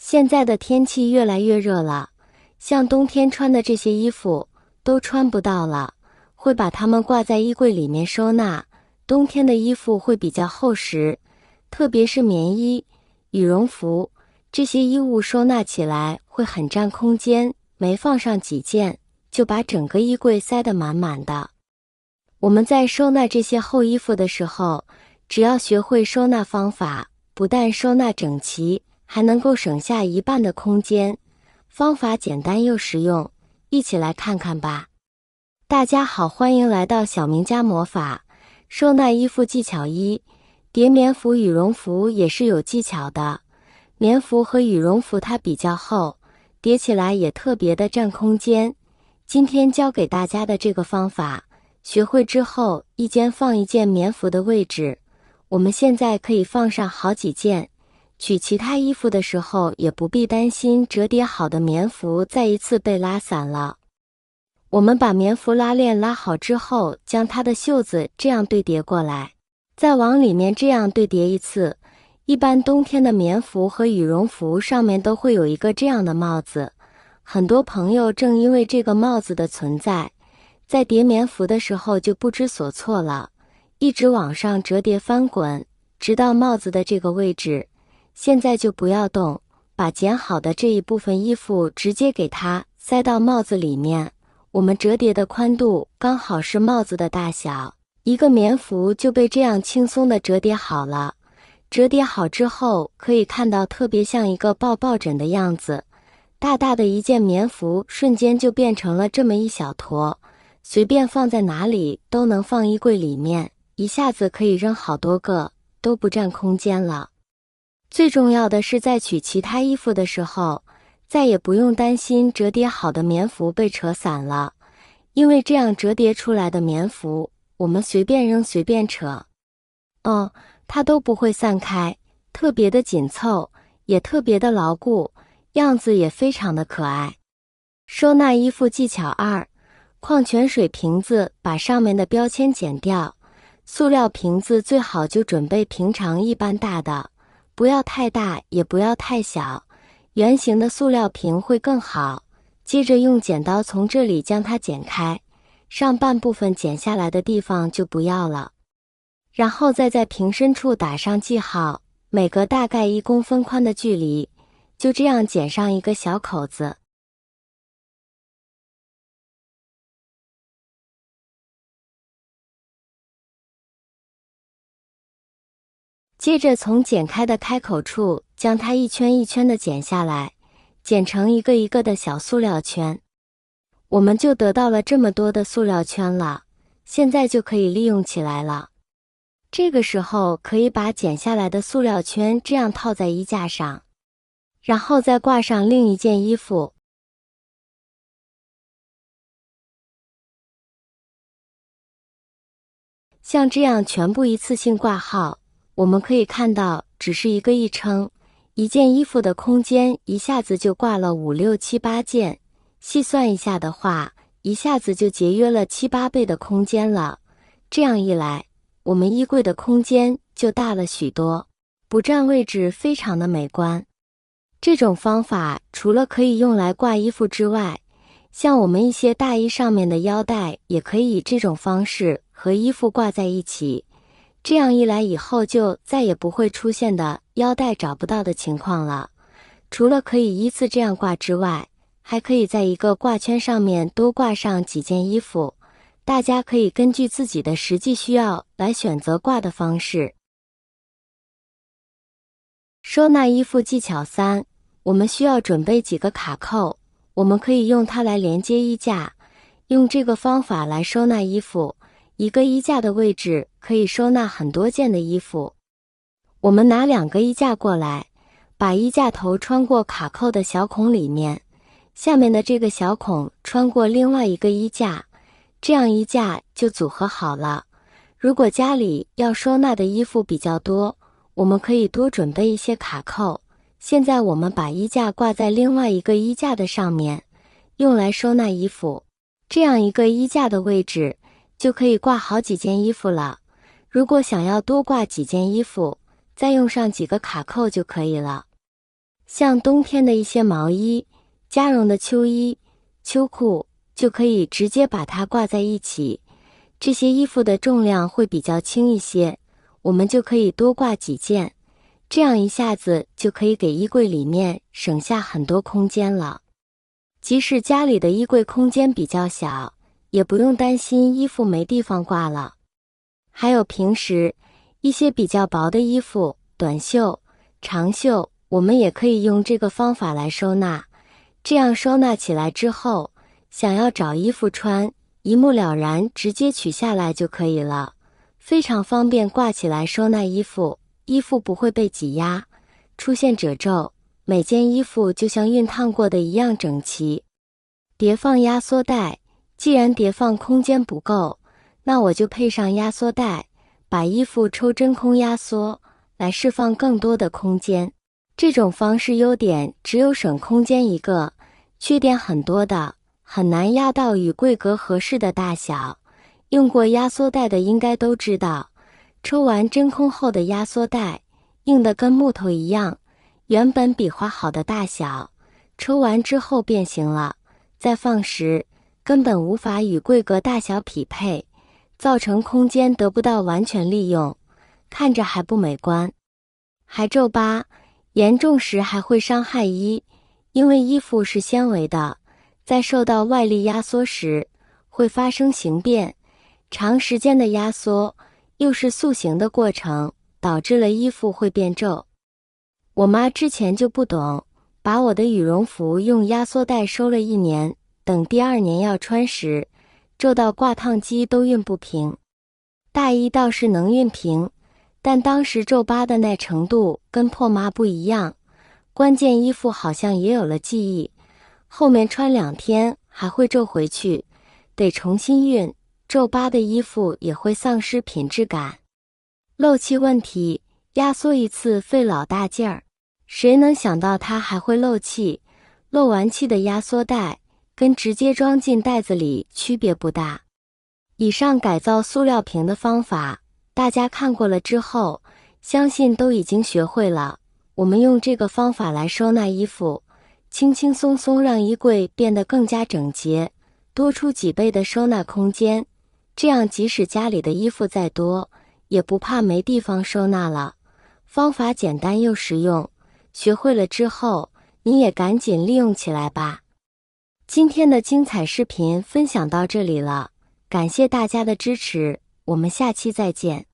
现在的天气越来越热了，像冬天穿的这些衣服都穿不到了，会把它们挂在衣柜里面收纳。冬天的衣服会比较厚实，特别是棉衣、羽绒服，这些衣物收纳起来会很占空间，没放上几件，就把整个衣柜塞得满满的。我们在收纳这些厚衣服的时候，只要学会收纳方法，不但收纳整齐，还能够省下一半的空间。方法简单又实用，一起来看看吧。大家好，欢迎来到小明家魔法。收纳衣服技巧1：叠棉服、羽绒服也是有技巧的。棉服和羽绒服它比较厚，叠起来也特别的占空间。今天教给大家的这个方法，学会之后，一间放一件棉服的位置，我们现在可以放上好几件。取其他衣服的时候，也不必担心折叠好的棉服再一次被拉散了。我们把棉服拉链拉好之后，将它的袖子这样对叠过来，再往里面这样对叠一次。一般冬天的棉服和羽绒服上面都会有一个这样的帽子，很多朋友正因为这个帽子的存在，在叠棉服的时候就不知所措了，一直往上折叠翻滚，直到帽子的这个位置。现在就不要动，把剪好的这一部分衣服直接给它塞到帽子里面。我们折叠的宽度刚好是帽子的大小，一个棉服就被这样轻松的折叠好了。折叠好之后，可以看到特别像一个抱枕的样子，大大的一件棉服瞬间就变成了这么一小坨，随便放在哪里都能放衣柜里面，一下子可以扔好多个，都不占空间了。最重要的是在取其他衣服的时候，再也不用担心折叠好的棉服被扯散了，因为这样折叠出来的棉服，我们随便扔随便扯，它都不会散开，特别的紧凑，也特别的牢固，样子也非常的可爱。收纳衣服技巧2：矿泉水瓶子把上面的标签剪掉，塑料瓶子最好就准备平常一般大的，不要太大，也不要太小，圆形的塑料瓶会更好。接着用剪刀从这里将它剪开，上半部分剪下来的地方就不要了。然后再在瓶身处打上记号，每隔大概1公分宽的距离，就这样剪上一个小口子。接着从剪开的开口处将它一圈一圈的剪下来，剪成一个一个的小塑料圈。我们就得到了这么多的塑料圈了，现在就可以利用起来了。这个时候可以把剪下来的塑料圈这样套在衣架上，然后再挂上另一件衣服。像这样全部一次性挂号，我们可以看到只是一个一撑，一件衣服的空间一下子就挂了5、6、7、8件，细算一下的话，一下子就节约了7、8倍的空间了。这样一来，我们衣柜的空间就大了许多，不占位置，非常的美观。这种方法除了可以用来挂衣服之外，像我们一些大衣上面的腰带也可以以这种方式和衣服挂在一起，这样一来以后就再也不会出现的腰带找不到的情况了。除了可以依次这样挂之外，还可以在一个挂圈上面多挂上几件衣服，大家可以根据自己的实际需要来选择挂的方式。收纳衣服技巧3：我们需要准备几个卡扣，我们可以用它来连接衣架，用这个方法来收纳衣服，一个衣架的位置可以收纳很多件的衣服。我们拿2个衣架过来，把衣架头穿过卡扣的小孔里面，下面的这个小孔穿过另外一个衣架，这样衣架就组合好了。如果家里要收纳的衣服比较多，我们可以多准备一些卡扣。现在我们把衣架挂在另外一个衣架的上面，用来收纳衣服，这样一个衣架的位置就可以挂好几件衣服了。如果想要多挂几件衣服，再用上几个卡扣就可以了。像冬天的一些毛衣、加绒的秋衣、秋裤，就可以直接把它挂在一起。这些衣服的重量会比较轻一些，我们就可以多挂几件，这样一下子就可以给衣柜里面省下很多空间了。即使家里的衣柜空间比较小，也不用担心衣服没地方挂了。还有平时一些比较薄的衣服，短袖、长袖，我们也可以用这个方法来收纳。这样收纳起来之后，想要找衣服穿，一目了然，直接取下来就可以了，非常方便挂起来收纳衣服，衣服不会被挤压，出现褶皱，每件衣服就像熨烫过的一样整齐。叠放压缩袋，既然叠放空间不够，那我就配上压缩袋，把衣服抽真空压缩，来释放更多的空间。这种方式优点只有省空间一个，缺点很多的，很难压到与柜格合适的大小。用过压缩袋的应该都知道，抽完真空后的压缩袋硬得跟木头一样，原本比划好的大小，抽完之后变形了，再放时根本无法与柜格大小匹配，造成空间得不到完全利用，看着还不美观，还皱疤，严重时还会伤害衣，因为衣服是纤维的，在受到外力压缩时会发生形变，长时间的压缩又是塑形的过程，导致了衣服会变皱。我妈之前就不懂，把我的羽绒服用压缩袋收了1年，等第2年要穿时，皱到挂烫机都熨不平。大衣倒是能熨平，但当时皱疤的那程度跟破麻不一样，关键衣服好像也有了记忆，后面穿2天还会皱回去，得重新熨，皱疤的衣服也会丧失品质感。漏气问题，压缩一次费老大劲儿，谁能想到它还会漏气？漏完气的压缩袋跟直接装进袋子里区别不大。以上改造塑料瓶的方法，大家看过了之后，相信都已经学会了。我们用这个方法来收纳衣服，轻轻松松让衣柜变得更加整洁，多出几倍的收纳空间，这样即使家里的衣服再多，也不怕没地方收纳了。方法简单又实用，学会了之后，你也赶紧利用起来吧。今天的精彩视频分享到这里了，感谢大家的支持，我们下期再见。